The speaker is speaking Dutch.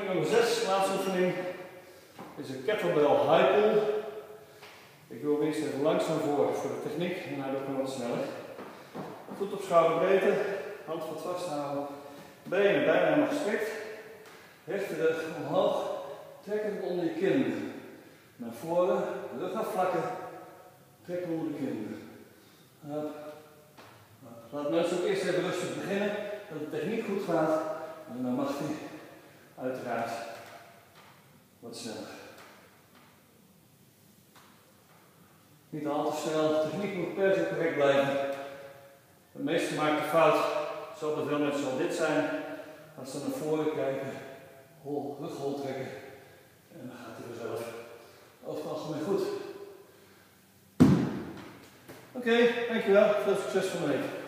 Oefening nummer 6, laatste oefening, is een kettlebell high pull. Ik wil eerst even langzaam voor de techniek en dan ook nog wat sneller. Voet op schouderbreedte, hand wat vasthouden, benen bijna helemaal gestrekt. Rechte rug omhoog, trekken onder je kin. Naar voren, rug afvlakken, trekken onder de kin. Laat mensen ook eerst even rustig beginnen, dat de techniek goed gaat. En dan mag hij uiteraard wat sneller. Niet al te snel, de techniek moet per se correct blijven. De meeste maken de fout, zal bij veel mensen al dit zijn. Als ze naar voren kijken, rug hol trekken en dan gaat hij vanzelf over het algemeen goed. Oké, dankjewel. Veel succes vanmiddag.